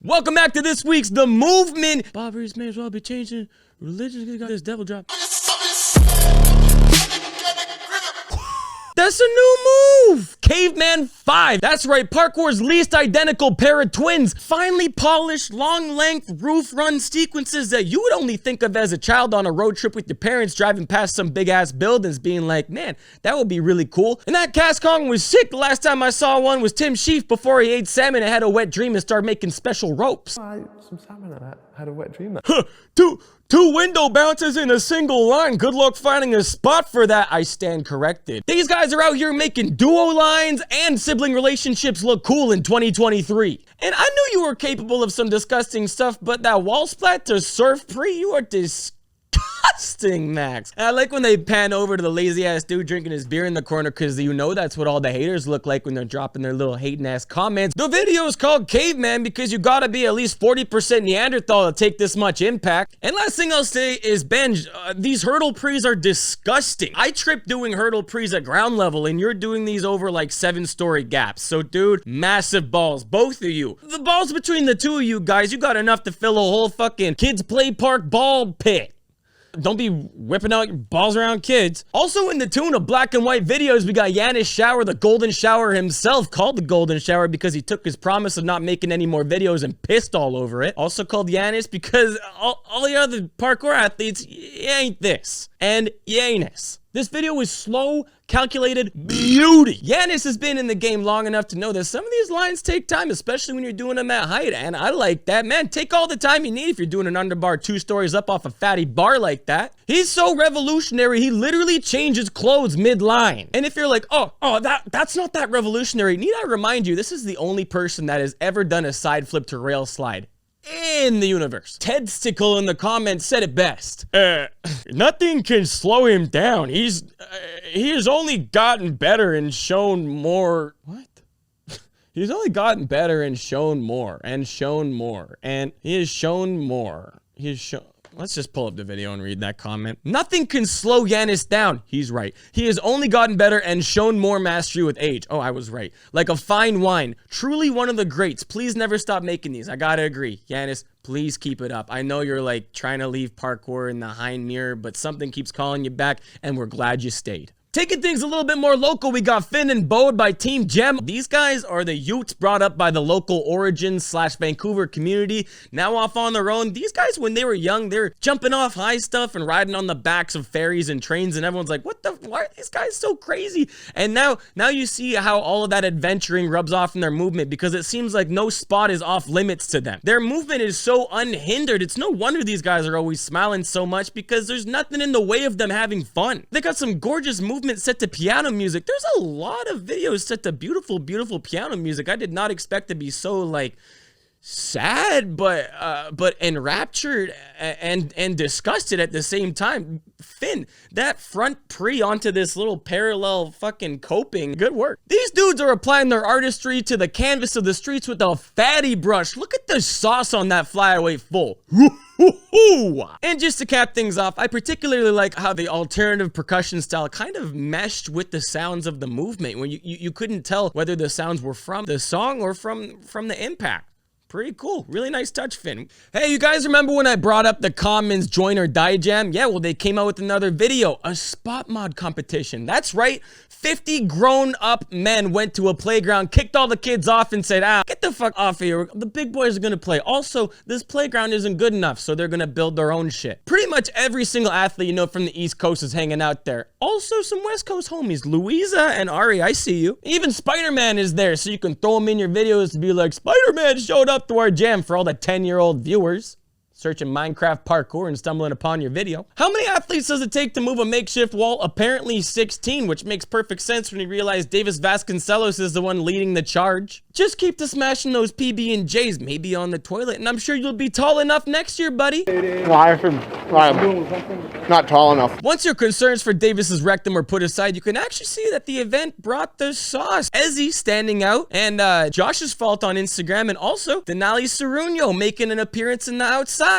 Welcome back to this week's The Movement. Barbers may as well be changing religion. Got this devil drop. That's a new move! Caveman 5. That's right, Parkour's least identical pair of twins. Finely polished, long-length, roof-run sequences that you would only think of as a child on a road trip with your parents driving past some big-ass buildings being like, man, that would be really cool. And that cast Kong was sick. The last time I saw one was Tim Sheaf before he ate salmon and had a wet dream and started making special ropes. I ate some salmon and I had a wet dream. Two window bounces in a single line. Good luck finding a spot for that. I stand corrected. These guys are out here making duo lines and sibling relationships look cool in 2023. And I knew you were capable of some disgusting stuff, but that wall splat to surf pre, you are disgusting, Max. And I like when they pan over to the lazy ass dude drinking his beer in the corner, because you know that's what all the haters look like when they're dropping their little hating ass comments. The video is called Caveman because you gotta be at least 40% Neanderthal to take this much impact. And last thing I'll say is, Benj, these hurdle prees are disgusting. I tripped doing hurdle prees at ground level and you're doing these over like 7-story gaps. So dude, massive balls, both of you. The balls between the two of you guys, you got enough to fill a whole fucking kids play park ball pit. Don't be whipping out your balls around kids. Also in the tune of black and white videos, we got Yanis Shower, the golden shower himself, called the golden shower because he took his promise of not making any more videos and pissed all over it. Also called Yanis because all the other parkour athletes, you ain't this. And Yanis. This video was slow, calculated beauty. Yanis has been in the game long enough to know that some of these lines take time, especially when you're doing them at height, and I like that. Man, take all the time you need if you're doing an underbar 2 stories up off a fatty bar like that. He's so revolutionary, he literally changes clothes mid-line. And if you're like, that's not that revolutionary, need I remind you, this is the only person that has ever done a side flip to rail slide in the universe. Ted Stickle in the comments said it best. Nothing can slow him down. He has only gotten better and shown more. What? He's only gotten better and shown more and shown more. And he has shown more. He has shown. Let's just pull up the video and read that comment. Nothing can slow Yanis down. He's right. He has only gotten better and shown more mastery with age. Oh, I was right. Like a fine wine. Truly one of the greats. Please never stop making these. I gotta agree. Yanis, please keep it up. I know you're like trying to leave parkour in the hind mirror, but something keeps calling you back, and we're glad you stayed. Taking things a little bit more local, we got Finn and Bode by Team Gem. These guys are the Utes brought up by the local Origins/Vancouver community. Now off on their own. These guys, when they were young, they're jumping off high stuff and riding on the backs of ferries and trains, and everyone's like, why are these guys so crazy? And now you see how all of that adventuring rubs off in their movement, because it seems like no spot is off limits to them. Their movement is so unhindered. It's no wonder these guys are always smiling so much, because there's nothing in the way of them having fun. They got some gorgeous movement set to piano music. There's a lot of videos set to beautiful, beautiful piano music. I did not expect to be so like sad, but enraptured and disgusted at the same time. Finn, that front pre onto this little parallel fucking coping, good work. These dudes are applying their artistry to the canvas of the streets with a fatty brush. Look at the sauce on that flyaway full. And just to cap things off, I particularly like how the alternative percussion style kind of meshed with the sounds of the movement, when you couldn't tell whether the sounds were from the song or from the impact. Pretty cool. Really nice touch, Finn. Hey, you guys remember when I brought up the Commons Join or Die Jam? Yeah, well, they came out with another video, a spot mod competition. That's right. 50 grown-up men went to a playground, kicked all the kids off, and said, get the fuck off here. The big boys are gonna play. Also, this playground isn't good enough, so they're gonna build their own shit. Pretty much every single athlete you know from the East Coast is hanging out there. Also, some West Coast homies. Louisa and Ari, I see you. Even Spider-Man is there, so you can throw him in your videos to be like, Spider-Man showed up to our jam, for all the 10-year-old viewers searching Minecraft parkour and stumbling upon your video. How many athletes does it take to move a makeshift wall? Apparently 16, which makes perfect sense when you realize Davis Vasconcelos is the one leading the charge. Just keep to smashing those PB&Js, maybe on the toilet, and I'm sure you'll be tall enough next year, buddy. Not tall enough. Once your concerns for Davis's rectum were put aside, you can actually see that the event brought the sauce. Ezzy standing out, and Josh's fault on Instagram, and also Denali Cerunyo making an appearance in the outside.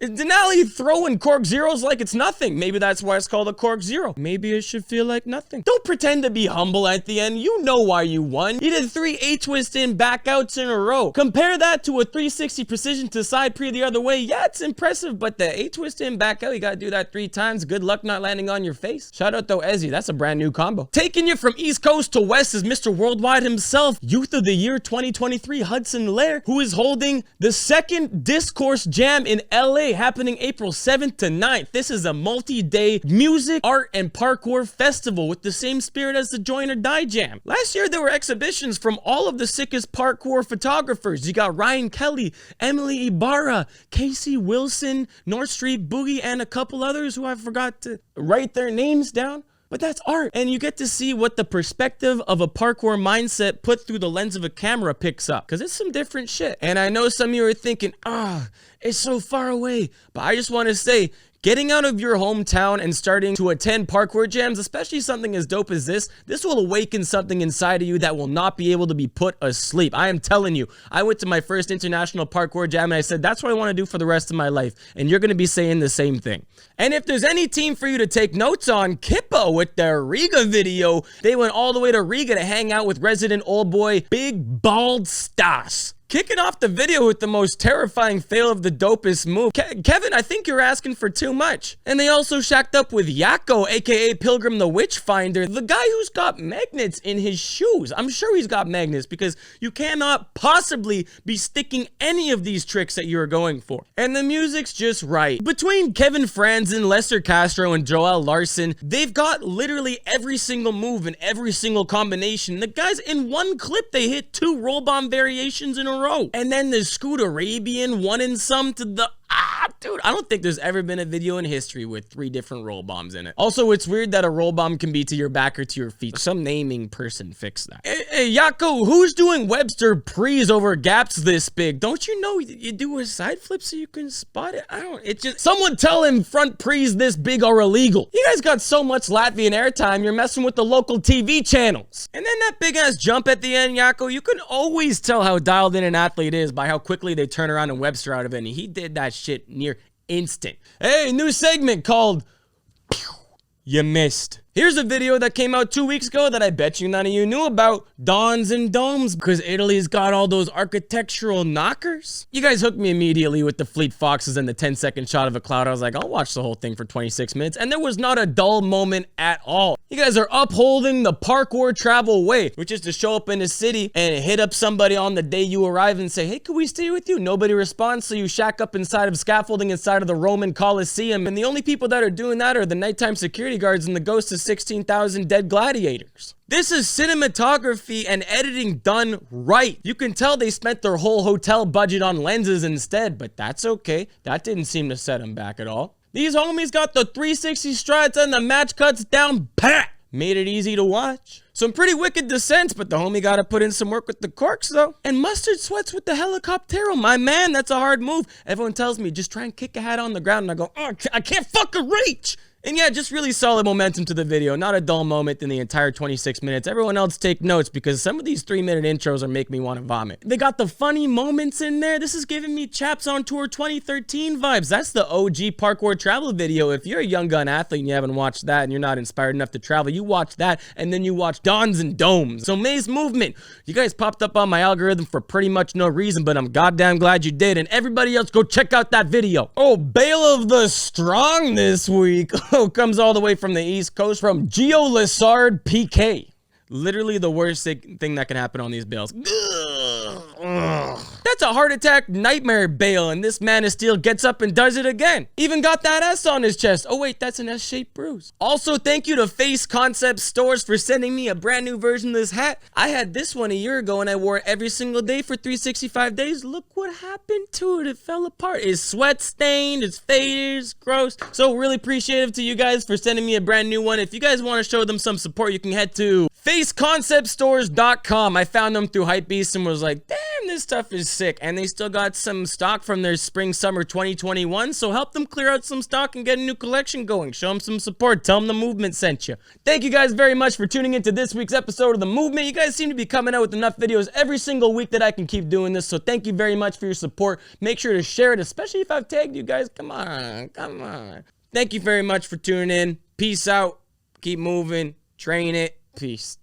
Denali throwing cork zeros like it's nothing. Maybe that's why it's called a cork zero. Maybe it should feel like nothing. Don't pretend to be humble at the end. You know why you won. You did 3 A-twist in back outs in a row. Compare that to a 360 precision to side pre the other way. Yeah, it's impressive, but the A-twist in back out, you gotta do that 3 times. Good luck not landing on your face. Shout out though, Ezzy. That's a brand new combo. Taking you from East Coast to West is Mr. Worldwide himself, Youth of the Year 2023 Hudson Lair, who is holding the second Discourse Jam in LA, happening April 7th to 9th. This is a multi-day music, art, and parkour festival with the same spirit as the Join or Die Jam. Last year, there were exhibitions from all of the sickest parkour photographers. You got Ryan Kelly, Emily Ibarra, Casey Wilson, North Street Boogie, and a couple others who I forgot to write their names down. But that's art, and you get to see what the perspective of a parkour mindset put through the lens of a camera picks up, because it's some different shit. And I know some of you are thinking, it's so far away, but I just want to say, getting out of your hometown and starting to attend parkour jams, especially something as dope as this will awaken something inside of you that will not be able to be put asleep. I am telling you, I went to my first international parkour jam and I said, that's what I want to do for the rest of my life. And you're going to be saying the same thing. And if there's any team for you to take notes on, Kippa with their Riga video, they went all the way to Riga to hang out with resident old boy, Big Bald Stas. Kicking off the video with the most terrifying fail of the dopest move. Kevin, I think you're asking for too much. And they also shacked up with Yakko, aka Pilgrim the Witchfinder, the guy who's got magnets in his shoes. I'm sure he's got magnets because you cannot possibly be sticking any of these tricks that you're going for. And the music's just right. Between Kevin Franzen, Lester Castro, and Joel Larson, they've got literally every single move and every single combination. The guys, in one clip, they hit 2 roll bomb variations in a row. And then the Scoot Arabian, 1 and some to the... Dude, I don't think there's ever been a video in history with 3 different roll bombs in it. Also, it's weird that a roll bomb can be to your back or to your feet. Some naming person fixed that. Hey, Yakko, who's doing Webster prees over gaps this big? Don't you know you do a side flip so you can spot it? Someone tell him front prees this big are illegal. You guys got so much Latvian airtime, you're messing with the local TV channels. And then that big ass jump at the end, Yakko, you can always tell how dialed in an athlete is by how quickly they turn around and Webster out of it. And he did that shit near instant. Hey, new segment called You Missed. Here's a video that came out 2 weeks ago that I bet you none of you knew about. Dawns and Domes, because Italy's got all those architectural knockers. You guys hooked me immediately with the Fleet Foxes and the 10-second shot of a cloud. I was like, I'll watch the whole thing for 26 minutes. And there was not a dull moment at all. You guys are upholding the parkour travel way, which is to show up in a city and hit up somebody on the day you arrive and say, hey, could we stay with you? Nobody responds, so you shack up inside of scaffolding inside of the Roman Colosseum. And the only people that are doing that are the nighttime security guards and the ghosts of 16,000 dead gladiators. This is cinematography and editing done right. You can tell they spent their whole hotel budget on lenses instead, but that's okay. That didn't seem to set them back at all. These homies got the 360 strides and the match cuts down pat. Made it easy to watch. Some pretty wicked descents, but the homie gotta put in some work with the corks though. And Mustard Sweats with the helicoptero. My man, that's a hard move. Everyone tells me, just try and kick a hat on the ground, and I go, oh, I can't fucking reach. And yeah, just really solid momentum to the video. Not a dull moment in the entire 26 minutes. Everyone else take notes because some of these 3-minute intros are making me want to vomit. They got the funny moments in there. This is giving me Chaps on Tour 2013 vibes. That's the OG parkour travel video. If you're a young gun athlete and you haven't watched that and you're not inspired enough to travel, you watch that and then you watch Dawns and Domes. So May's Movement. You guys popped up on my algorithm for pretty much no reason, but I'm goddamn glad you did. And everybody else go check out that video. Oh, Bale of the Strong this week. Comes all the way from the East Coast from Gio Lessard PK. Literally the worst thing that can happen on these bales. That's a heart attack nightmare bail, and this man of steel gets up and does it again. Even got that S on his chest. Oh wait, that's an S-shaped bruise. Also, thank you to Face Concept Stores for sending me a brand new version of this hat. I had this one a year ago and I wore it every single day for 365 days. Look what happened to it. It fell apart. It's sweat stained, it's faded, it's gross. So really appreciative to you guys for sending me a brand new one. If you guys want to show them some support, you can head to faceconceptstores.com. I found them through Hypebeast and was like, damn, Man, this stuff is sick, and they still got some stock from their spring-summer 2021, so help them clear out some stock and get a new collection going. Show them some support. Tell them the movement sent you. Thank you guys very much for tuning into this week's episode of The Movement. You guys seem to be coming out with enough videos every single week that I can keep doing this, so thank you very much for your support. Make sure to share it, especially if I've tagged you guys. Come on, come on. Thank you very much for tuning in. Peace out. Keep moving. Train it. Peace.